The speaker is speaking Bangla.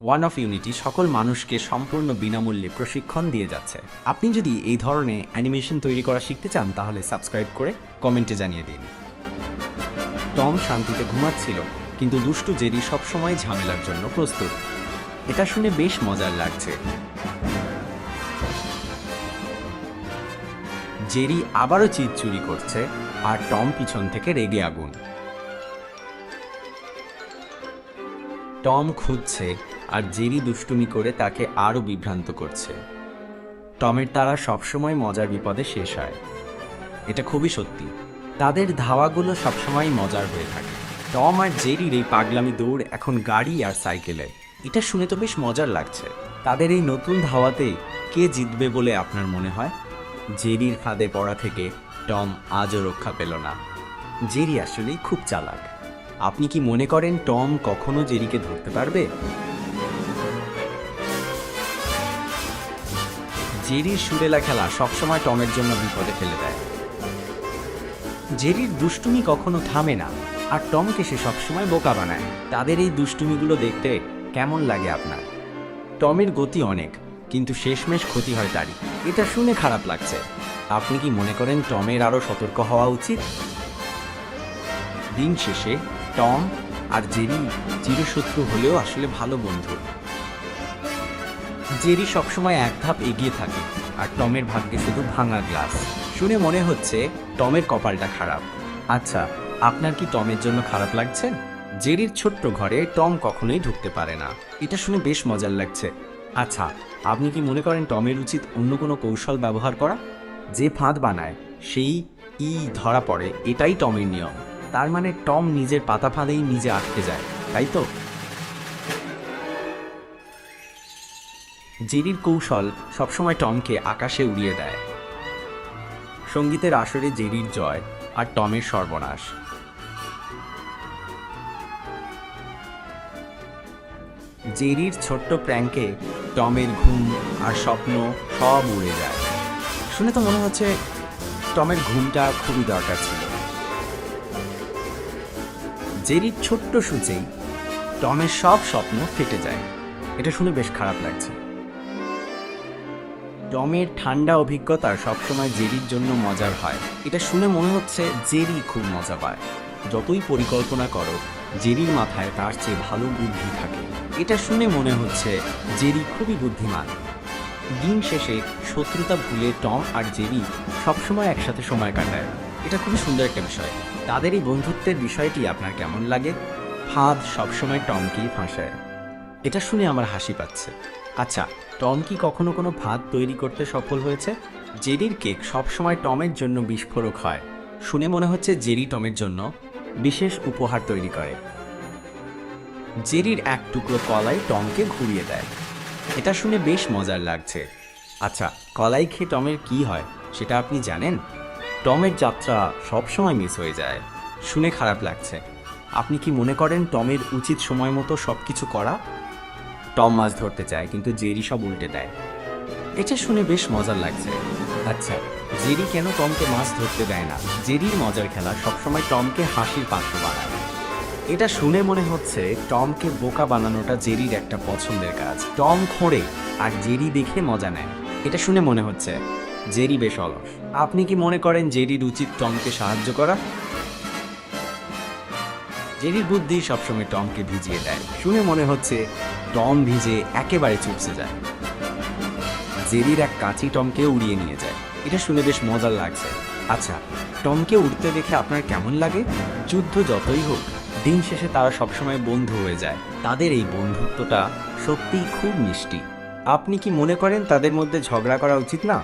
ওয়ান অফ ইউনিটি সকল মানুষকে সম্পূর্ণ বিনামূল্যে প্রশিক্ষণ দিয়ে যাচ্ছে। আপনি যদি এই ধরনের অ্যানিমেশন তৈরি করা শিখতে চান তাহলে সাবস্ক্রাইব করে কমেন্টে জানিয়ে দিন। টম শান্তিতে ঘুমাচ্ছিল, কিন্তু দুষ্টু জেরি সবসময় ঝামেলার জন্য প্রস্তুত। এটা শুনে বেশ মজার লাগছে। জেরি আবারও চিজ চুরি করছে, আর টম পিছন থেকে রেগে আগুন। টম খুঁজছে, আর জেরি দুষ্টুমি করে তাকে আরও বিভ্রান্ত করছে। টমের তারা সবসময় মজার বিপদে শেষ হয়। এটা খুবই সত্যি, তাদের ধাওয়াগুলো সবসময় মজার হয়ে থাকে। টম আর জেরির এই পাগলামি দৌড় এখন গাড়ি আর সাইকেলে। এটা শুনে তো বেশ মজার লাগছে। তাদের এই নতুন ধাওয়াতে কে জিতবে বলে আপনার মনে হয়? জেরির ফাঁদে পড়া থেকে টম আজও রক্ষা পেল না। জেরি আসলেই খুব চালাক। আপনি কি মনে করেন টম কখনো জেরিকে ধরতে পারবে? জেরির সুরেলা খেলা সবসময় টমের জন্য বিপদে ফেলে দেয়। জেরির দুষ্টুমি কখনো থামে না, আর টমকে সে সবসময় বোকা বানায়। তাদের এই দুষ্টুমিগুলো দেখতে কেমন লাগে আপনার? টমের গতি অনেক, কিন্তু শেষমেশ ক্ষতি হয় তারই। এটা শুনে খারাপ লাগছে। আপনি কি মনে করেন টমের আরও সতর্ক হওয়া উচিত? দিন শেষে টম আর জেরি চিরশত্রু হলেও আসলে ভালো বন্ধু। জেরি সবসময় এক ধাপ এগিয়ে থাকে, আর টমের ভাগ্যে শুধু ভাঙা গ্লাস। শুনে মনে হচ্ছে টমের কপালটা খারাপ। আচ্ছা, আপনার কি টমের জন্য খারাপ লাগছে? জেরির ছোট্ট ঘরে টম কখনোই ঢুকতে পারে না। এটা শুনে বেশ মজার লাগছে। আচ্ছা, আপনি কি মনে করেন টমের উচিত অন্য কোনো কৌশল ব্যবহার করা? যে ফাঁদ বানায় সেই ধরা পড়ে, এটাই টমের নিয়ম। তার মানে টম নিজের পাতা ফাঁদেই নিজে আটকে যায়, তাই তো? জেরির কৌশল সবসময় টমকে আকাশে উড়িয়ে দেয়। সঙ্গীতের আসরে জেরির জয়, আর টমের সর্বনাশ। জেরির ছোট্ট প্র্যাঙ্কে টমের ঘুম আর স্বপ্ন সব উড়ে যায়। শুনে তো মনে হচ্ছে টমের ঘুমটা খুবই দরকার ছিল। জেরির ছোট্ট সূচেই টমের সব স্বপ্ন ফেটে যায়। এটা শুনে বেশ খারাপ লাগছে। টমের ঠান্ডা অভিজ্ঞতা সবসময় জেরির জন্য মজার হয়। এটা শুনে মনে হচ্ছে জেরি খুব মজা পায়। যতই পরিকল্পনা করো, জেরির মাথায় তার চেয়ে ভালো বুদ্ধি থাকে। এটা শুনে মনে হচ্ছে জেরি খুবই বুদ্ধিমান। দিন শেষে শত্রুতা ভুলে টম আর জেরি সবসময় একসাথে সময় কাটায়। এটা খুবই সুন্দর একটা বিষয়। তাদের এই বন্ধুত্বের বিষয়টি আপনার কেমন লাগে? ফাঁদ সবসময় টমকেই ফাঁসায়। এটা শুনে আমার হাসি পাচ্ছে। আচ্ছা, টম কি কখনো কোনো ফাঁদ তৈরি করতে সফল হয়েছে? জেরির কেক সবসময় টমের জন্য বিস্ফোরক হয়। শুনে মনে হচ্ছে জেরি টমের জন্য বিশেষ উপহার তৈরি করে। জেরির এক টুকরো কলাই টমকে ঘুরিয়ে দেয়। এটা শুনে বেশ মজার লাগছে। আচ্ছা, কলাই খেয়ে টমের কি হয় সেটা আপনি জানেন? টমের যাত্রা সবসময় মিস হয়ে যায়। শুনে খারাপ লাগছে। আপনি কি মনে করেন টমের উচিত সময় মতো সব কিছু করা? টম মাছ ধরতে চায়, কিন্তু জেরি সব উল্টে দেয়। এটা শুনে বেশ মজার লাগছে। আচ্ছা, জেরি কেন টমকে মাছ ধরতে দেয় না? জেরির মজার খেলা সবসময় টমকে হাসির পাত্র বানায়। এটা শুনে মনে হচ্ছে টমকে বোকা বানানোটা জেরির একটা পছন্দের কাজ। টম খোঁড়ে, আর জেরি দেখে মজা নেয়। এটা শুনে মনে হচ্ছে জেরি বেশ অলস। আপনি কি মনে করেন জেরির উচিত টমকে সাহায্য করা? জেরির বুদ্ধি সবসময় টমকে ভিজিয়ে দেয়। শুনে মনে হচ্ছে টম ভিজে একেবারে চুপসে যায়। জেরির এক কাঁচি টমকে উড়িয়ে নিয়ে যায়। এটা শুনে বেশ মজার লাগছে। আচ্ছা, টমকে উড়তে দেখে আপনার কেমন লাগে? যুদ্ধ যতই হোক, দিন শেষে তারা সবসময় বন্ধু হয়ে যায়। তাদের এই বন্ধুত্বটা সত্যিই খুব মিষ্টি। আপনি কি মনে করেন তাদের মধ্যে ঝগড়া করা উচিত না?